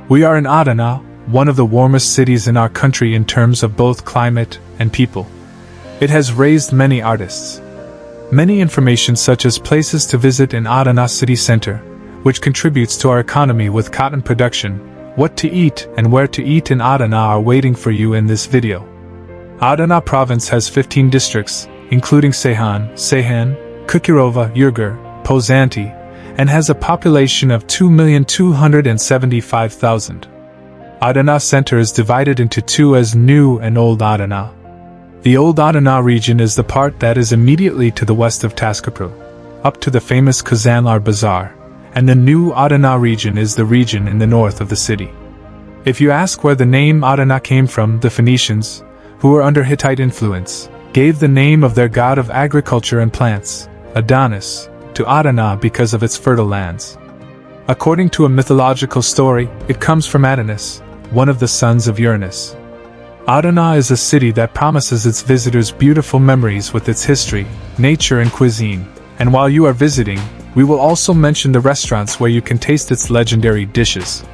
We are in Adana, one of the warmest cities in our country in terms of both climate and people. It has raised many artists. Many information such as places to visit in Adana city center, which contributes to our economy with cotton production, what to eat and where to eat in Adana are waiting for you in this video. Adana province has 15 districts, including Seyhan, Kukirova, Yurgar, Pozanti, and has a population of 2,275,000. Adana center is divided into two as New and Old Adana. The Old Adana region is the part that is immediately to the west of Taskapur, up to the famous Kazanlar Bazaar, and the New Adana region is the region in the north of the city. If you ask where the name Adana came from, the Phoenicians, who were under Hittite influence, gave the name of their god of agriculture and plants, Adonis, to Adana because of its fertile lands. According to a mythological story, it comes from Adonis, one of the sons of Uranus. Adana is a city that promises its visitors beautiful memories with its history, nature and cuisine, and while you are visiting, we will also mention the restaurants where you can taste its legendary dishes.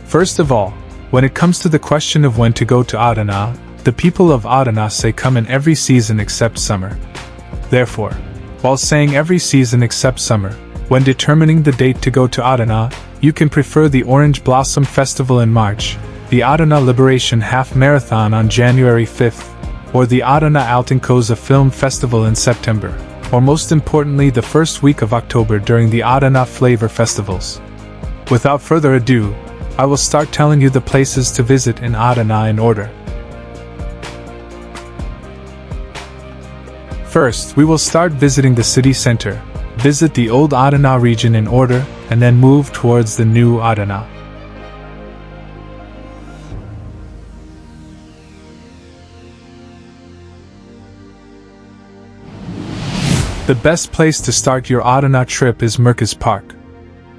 First of all, when it comes to the question of when to go to Adana, the people of Adana say come in every season except summer. Therefore, while saying every season except summer, when determining the date to go to Adana, you can prefer the Orange Blossom Festival in March, the Adana Liberation Half Marathon on January 5th, or the Adana Altın Koza Film Festival in September, or most importantly the first week of October during the Adana Flavor Festivals. Without further ado, I will start telling you the places to visit in Adana in order. First, we will start visiting the city center, visit the Old Adana region in order, and then move towards the New Adana. The best place to start your Adana trip is Merkez Park.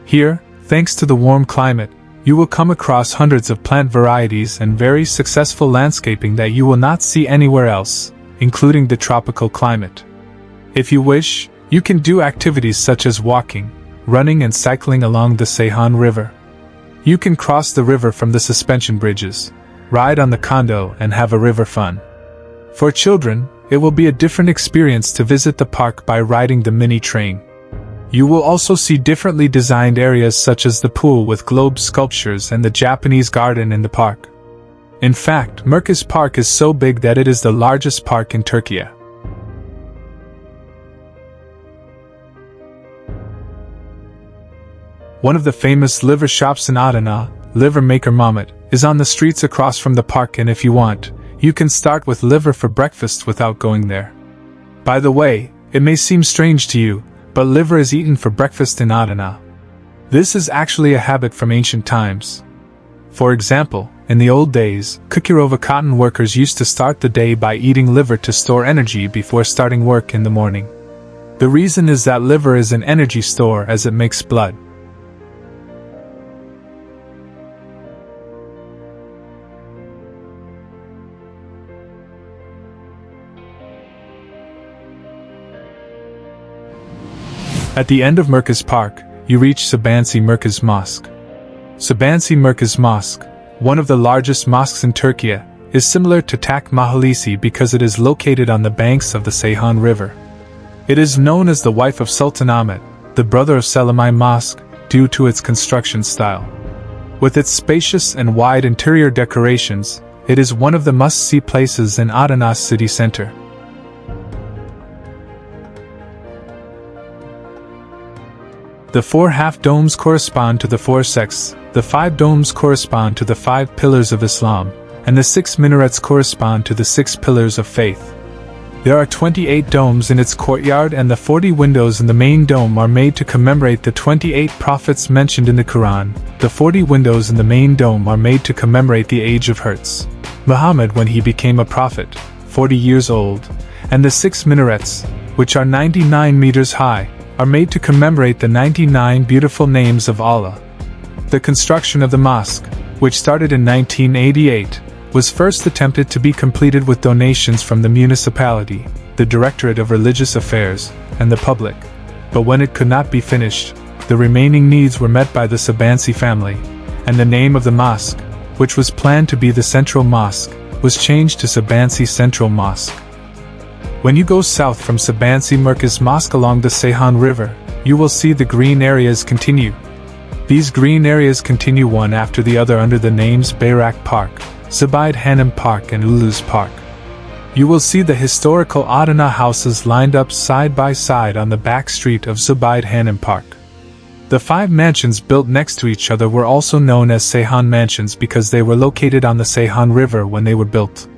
Here, thanks to the warm climate, you will come across hundreds of plant varieties and very successful landscaping that you will not see anywhere else, including the tropical climate. If you wish, you can do activities such as walking, running and cycling along the Seyhan River. You can cross the river from the suspension bridges, ride on the condo and have a river fun. For children, it will be a different experience to visit the park by riding the mini train. You will also see differently designed areas such as the pool with globe sculptures and the Japanese garden in the park. In fact, Merkez Park is so big that it is the largest park in Turkey. One of the famous liver shops in Adana, Liver Maker Mehmet, is on the streets across from the park, and if you want, you can start with liver for breakfast without going there. By the way, it may seem strange to you, but liver is eaten for breakfast in Adana. This is actually a habit from ancient times. For example, in the old days, Kukirova cotton workers used to start the day by eating liver to store energy before starting work in the morning. The reason is that liver is an energy store as it makes blood. At the end of Merkez Park, you reach Sabancı Merkez Mosque. Sabancı Merkez Mosque, one of the largest mosques in Turkey, is similar to Tak Mahallesi because it is located on the banks of the Seyhan River. It is known as the wife of Sultan Ahmet, the brother of Selimay Mosque, due to its construction style. With its spacious and wide interior decorations, it is one of the must-see places in Adana's city center. The 4 half-domes correspond to the 4 sects, the 5 domes correspond to the 5 pillars of Islam, and the 6 minarets correspond to the 6 pillars of faith. There are 28 domes in its courtyard, and the 40 windows in the main dome are made to commemorate the 28 prophets mentioned in the Quran. The 40 windows in the main dome are made to commemorate the age of Hertz, Muhammad when he became a prophet, 40 years old, and the 6 minarets, which are 99 meters high, are made to commemorate the 99 beautiful names of Allah. The construction of the mosque, which started in 1988, was first attempted to be completed with donations from the municipality, the Directorate of Religious Affairs, and the public. But when it could not be finished, the remaining needs were met by the Sabancı family, and the name of the mosque, which was planned to be the Central Mosque, was changed to Sabancı Central Mosque. When you go south from Sabancı Merkez Mosque along the Seyhan River, you will see the green areas continue. These green areas continue one after the other under the names Bayrak Park, Zübeyde Hanım Park and Ulus Park. You will see the historical Adana houses lined up side by side on the back street of Zübeyde Hanım Park. The 5 mansions built next to each other were also known as Seyhan Mansions because they were located on the Seyhan River when they were built.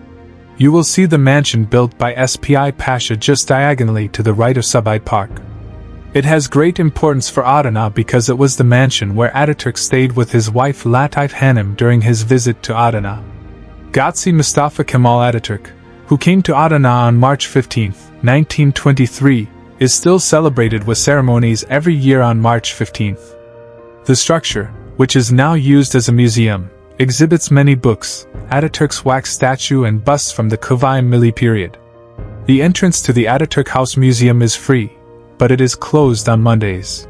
You will see the mansion built by SPI Pasha just diagonally to the right of Zübeyde Park. It has great importance for Adana because it was the mansion where Ataturk stayed with his wife Latif Hanım during his visit to Adana. Gazi Mustafa Kemal Ataturk, who came to Adana on March 15, 1923, is still celebrated with ceremonies every year on March 15. The structure, which is now used as a museum, exhibits many books, Ataturk's wax statue and busts from the Kuvayi Milli period. The entrance to the Ataturk House Museum is free, but it is closed on Mondays.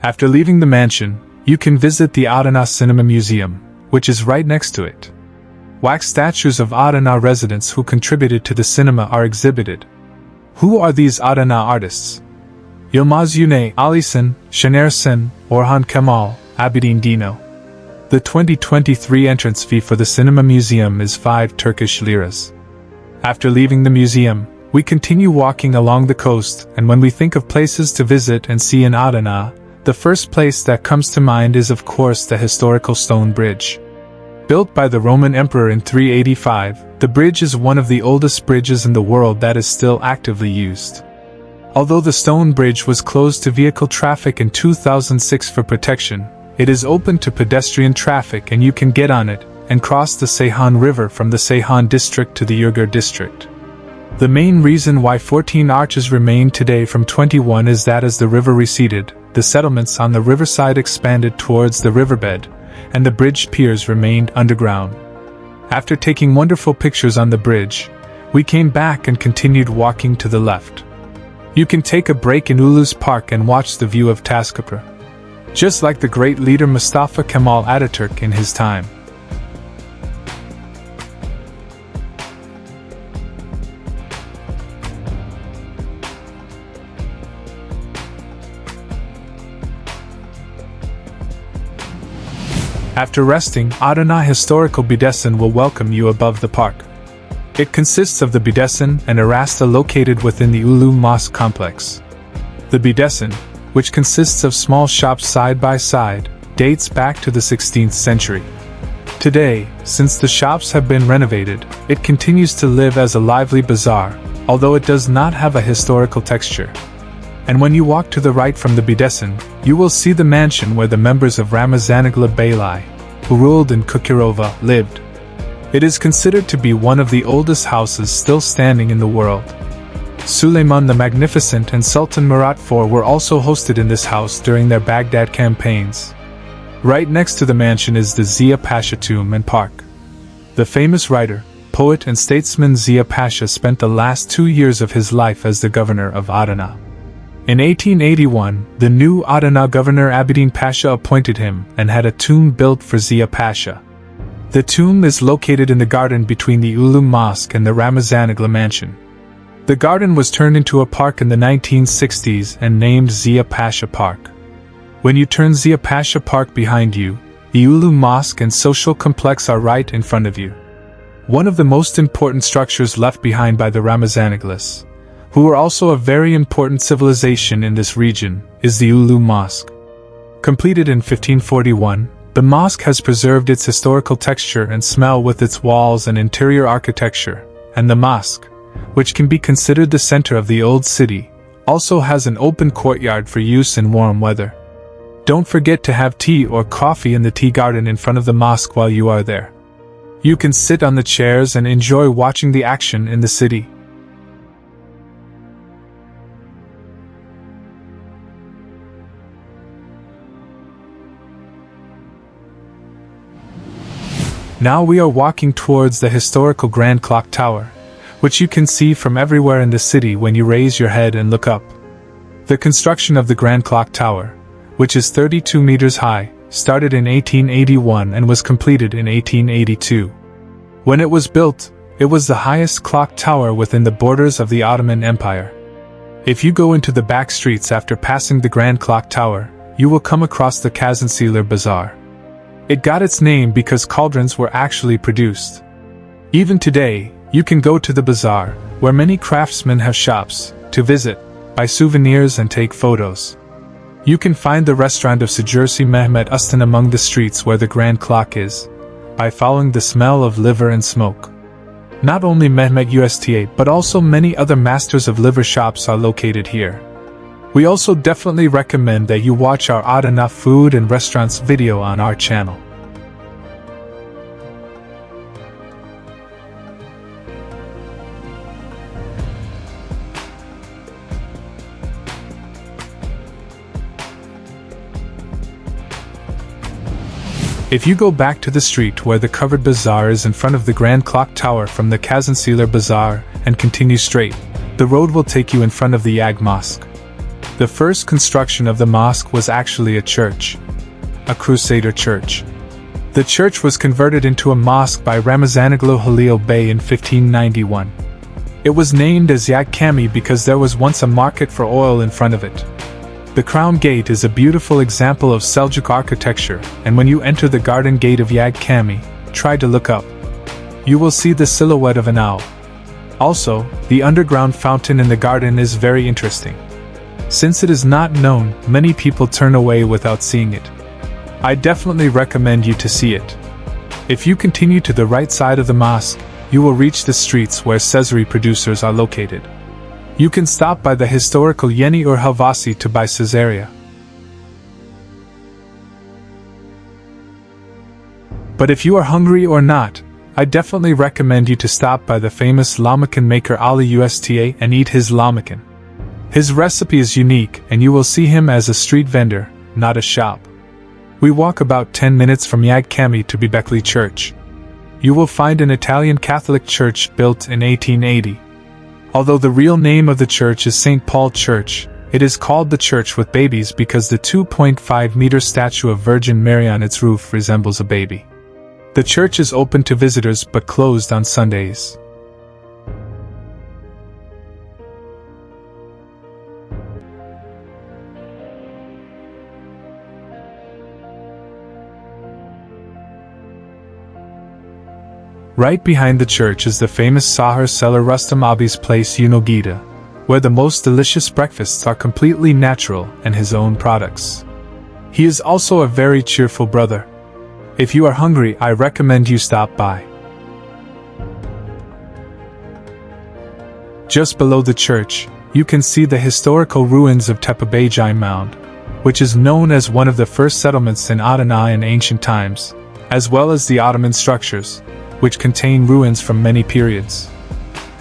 After leaving the mansion, you can visit the Adana Cinema Museum, which is right next to it. Wax statues of Adana residents who contributed to the cinema are exhibited. Who are these Adana artists? Yılmaz Güney, Ali Sen, Şener Sen, Orhan Kemal, Abidin Dino. The 2023 entrance fee for the cinema museum is 5 Turkish liras. After leaving the museum, we continue walking along the coast, and when we think of places to visit and see in Adana, the first place that comes to mind is of course the historical stone bridge. Built by the Roman Emperor in 385, the bridge is one of the oldest bridges in the world that is still actively used. Although the stone bridge was closed to vehicle traffic in 2006 for protection, it is open to pedestrian traffic and you can get on it and cross the Seyhan River from the Seyhan district to the Uyghur district. The main reason why 14 arches remain today from 21 is that as the river receded, the settlements on the riverside expanded towards the riverbed, and the bridge piers remained underground. After taking wonderful pictures on the bridge, we came back and continued walking to the left. You can take a break in Ulus Park and watch the view of Tezköprü. Just like the great leader Mustafa Kemal Ataturk in his time. After resting, Adana Historical Bedesten will welcome you above the park. It consists of the Bedesten and Arasta located within the Ulu Mosque complex. The Bedesten, which consists of small shops side by side, dates back to the 16th century. Today, since the shops have been renovated, it continues to live as a lively bazaar, although it does not have a historical texture. And when you walk to the right from the Bedesten, you will see the mansion where the members of Ramazanoğulları Beyliği, who ruled in Kukirova, lived. It is considered to be one of the oldest houses still standing in the world. Süleyman the Magnificent and Sultan Murat IV were also hosted in this house during their Baghdad campaigns. Right next to the mansion is the Ziya Pasha tomb and park. The famous writer, poet and statesman Ziya Pasha spent the last 2 years of his life as the governor of Adana. In 1881, the new Adana governor Abidin Pasha appointed him and had a tomb built for Ziya Pasha. The tomb is located in the garden between the Ulu Mosque and the Ramazanoğulları Mansion. The garden was turned into a park in the 1960s and named Ziya Pasha Park. When you turn Ziya Pasha Park behind you, the Ulu Mosque and social complex are right in front of you. One of the most important structures left behind by the Ramazanoğulları, who were also a very important civilization in this region, is the Ulu Mosque. Completed in 1541, the mosque has preserved its historical texture and smell with its walls and interior architecture, and the mosque, which can be considered the center of the old city, also has an open courtyard for use in warm weather. Don't forget to have tea or coffee in the tea garden in front of the mosque while you are there. You can sit on the chairs and enjoy watching the action in the city. Now we are walking towards the historical Grand Clock Tower, which you can see from everywhere in the city when you raise your head and look up. The construction of the Grand Clock Tower, which is 32 meters high, started in 1881 and was completed in 1882. When it was built, it was the highest clock tower within the borders of the Ottoman Empire. If you go into the back streets after passing the Grand Clock Tower, you will come across the Kazımcılar Bazaar. It got its name because cauldrons were actually produced. Even today, you can go to the bazaar, where many craftsmen have shops, to visit, buy souvenirs and take photos. You can find the restaurant of Ciğerci Mehmet Usta'nın among the streets where the grand clock is, by following the smell of liver and smoke. Not only Mehmet Usta but also many other masters of liver shops are located here. We also definitely recommend that you watch our Adana food and restaurants video on our channel. If you go back to the street where the covered bazaar is in front of the Grand Clock Tower from the Kazımcılar Bazaar and continue straight, the road will take you in front of the Yag Mosque. The first construction of the mosque was actually a church, a Crusader church. The church was converted into a mosque by Ramazanoğulları Bey in 1591. It was named as Yag Kami because there was once a market for oil in front of it. The Crown Gate is a beautiful example of Seljuk architecture, and when you enter the garden gate of Yag Kami, try to look up. You will see the silhouette of an owl. Also, the underground fountain in the garden is very interesting. Since it is not known, many people turn away without seeing it. I definitely recommend you to see it. If you continue to the right side of the mosque, you will reach the streets where Sezeri producers are located. You can stop by the historical Yeni or Helvasi to buy Caesarea. But if you are hungry or not, I definitely recommend you to stop by the famous lahmacun maker Ali Usta and eat his lahmacun. His recipe is unique and you will see him as a street vendor, not a shop. We walk about 10 minutes from Yag Kami to Bebekli Church. You will find an Italian Catholic church built in 1880. Although the real name of the church is St. Paul Church, it is called the Church with Babies because the 2.5-meter statue of Virgin Mary on its roof resembles a baby. The church is open to visitors but closed on Sundays. Right behind the church is the famous Sahur seller Rustam Abi's place Unogida, where the most delicious breakfasts are completely natural and his own products. He is also a very cheerful brother. If you are hungry, I recommend you stop by. Just below the church, you can see the historical ruins of Tepebağ Mound, which is known as one of the first settlements in Adana in ancient times, as well as the Ottoman structures, which contain ruins from many periods.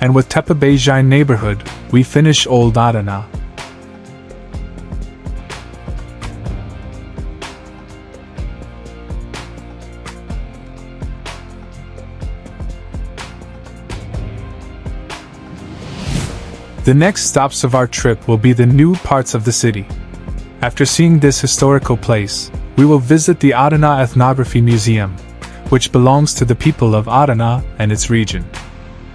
And with Tepebağ neighborhood, we finish Old Adana. The next stops of our trip will be the new parts of the city. After seeing this historical place, we will visit the Adana Ethnography Museum, which belongs to the people of Adana and its region.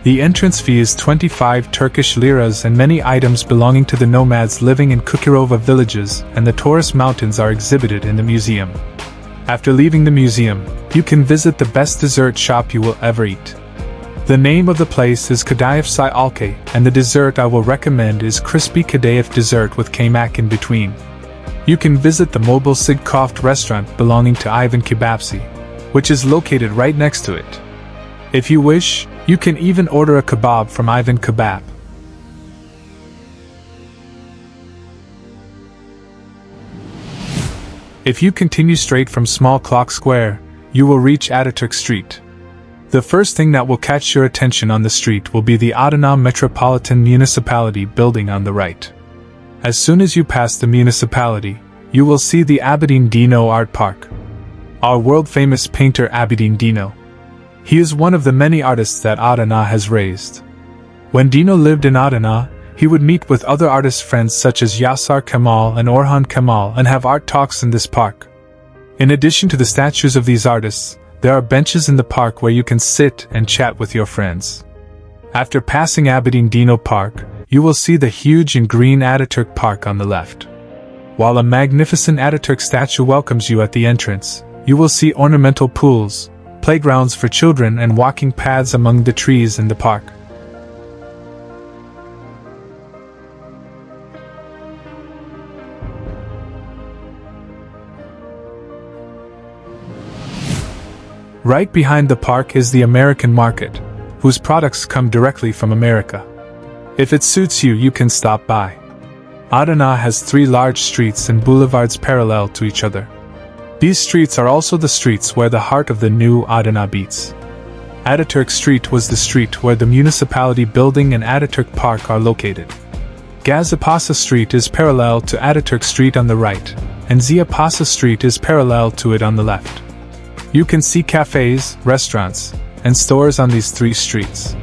The entrance fee is 25 Turkish liras and many items belonging to the nomads living in Kukirova villages and the Taurus Mountains are exhibited in the museum. After leaving the museum, you can visit the best dessert shop you will ever eat. The name of the place is Kadıyıfçı Olcay, and the dessert I will recommend is crispy kadayıf dessert with kaymak in between. You can visit the Mobile Sigkoft restaurant belonging to Ivan Kebapçı, which is located right next to it. If you wish, you can even order a kebab from Ivan Kebap. If you continue straight from Small Clock Square, you will reach Ataturk Street. The first thing that will catch your attention on the street will be the Adana Metropolitan Municipality building on the right. As soon as you pass the municipality, you will see the Abidin Dino Art Park. Our world-famous painter Abidin Dino, He is one of the many artists that Adana has raised. When Dino lived in Adana, he would meet with other artist friends such as Yasar Kemal and Orhan Kemal and have art talks in this park. In addition to the statues of these artists, there are benches in the park where you can sit and chat with your friends. After passing Abidin Dino Park, you will see the huge and green Ataturk Park on the left. While a magnificent Ataturk statue welcomes you at the entrance, you will see ornamental pools, playgrounds for children and walking paths among the trees in the park. Right behind the park is the American market, whose products come directly from America. If it suits you, you can stop by. Adana has 3 large streets and boulevards parallel to each other. These streets are also the streets where the heart of the new Adana beats. Ataturk Street was the street where the municipality building and Ataturk Park are located. Gazi Pasha Street is parallel to Ataturk Street on the right, and Ziya Pasha Street is parallel to it on the left. You can see cafes, restaurants, and stores on these 3 streets.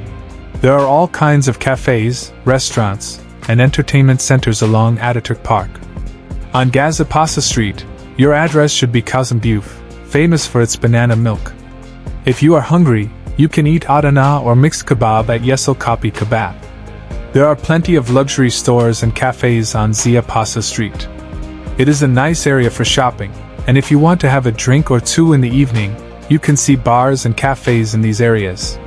There are all kinds of cafes, restaurants, and entertainment centers along Ataturk Park. On Gazi Pasha Street, your address should be Kazım Büfe, famous for its banana milk. If you are hungry, you can eat Adana or mixed kebab at Yeşil Kapı Kebab. There are plenty of luxury stores and cafes on Ziya Pasha Street. It is a nice area for shopping, and if you want to have a drink or two in the evening, you can see bars and cafes in these areas.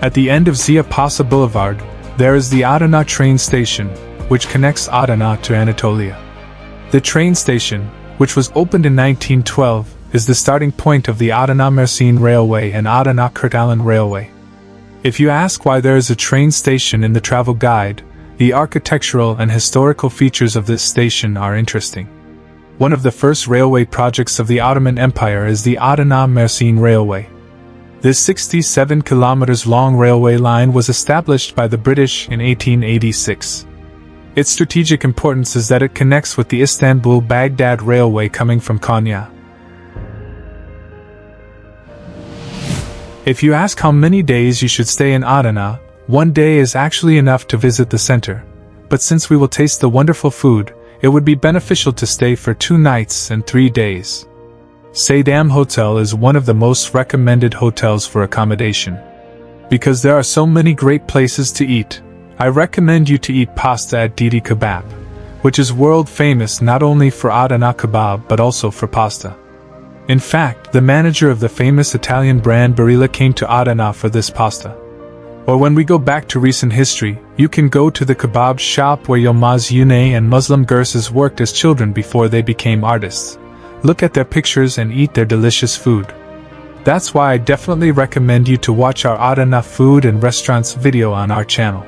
At the end of Ziya Pasha Boulevard, there is the Adana train station, which connects Adana to Anatolia. The train station, which was opened in 1912, is the starting point of the Adana-Mersin Railway and Adana-Kurtalan Railway. If you ask why there is a train station in the travel guide, the architectural and historical features of this station are interesting. One of the first railway projects of the Ottoman Empire is the Adana-Mersin Railway. This 67 kilometers long railway line was established by the British in 1886. Its strategic importance is that it connects with the Istanbul-Baghdad Railway coming from Konya. If you ask how many days you should stay in Adana, 1 day is actually enough to visit the center. But since we will taste the wonderful food, it would be beneficial to stay for 2 nights and 3 days. Saydam Hotel is one of the most recommended hotels for accommodation. Because there are so many great places to eat, I recommend you to eat pasta at Didi Kebab, which is world famous not only for Adana kebab but also for pasta. In fact, the manager of the famous Italian brand Barilla came to Adana for this pasta. Or when we go back to recent history, you can go to the kebab shop where Yılmaz Güney and Muslim Gürses worked as children before they became artists. Look at their pictures and eat their delicious food. That's why I definitely recommend you to watch our Adana food and restaurants video on our channel.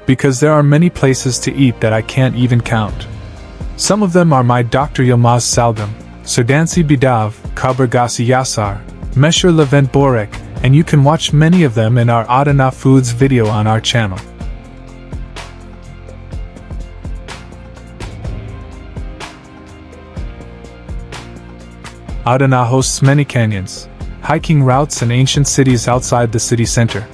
Because there are many places to eat that I can't even count. Some of them are my Dr. Yılmaz Salgım, Serdansi Bidav, Kaburgasi Yasar, Meşhur Levent Borek, and you can watch many of them in our Adana Foods video on our channel. Adana hosts many canyons, hiking routes and ancient cities outside the city center.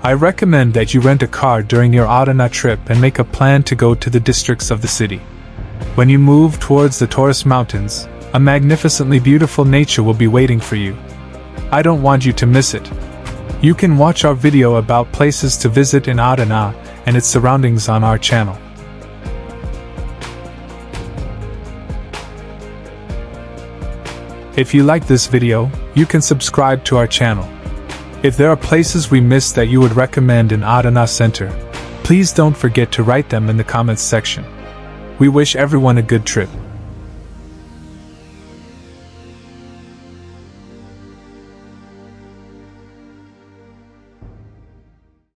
I recommend that you rent a car during your Adana trip and make a plan to go to the districts of the city. When you move towards the Taurus Mountains, a magnificently beautiful nature will be waiting for you. I don't want you to miss it. You can watch our video about places to visit in Adana and its surroundings on our channel. If you like this video, you can subscribe to our channel. If there are places we missed that you would recommend in Adana Center, please don't forget to write them in the comments section. We wish everyone a good trip.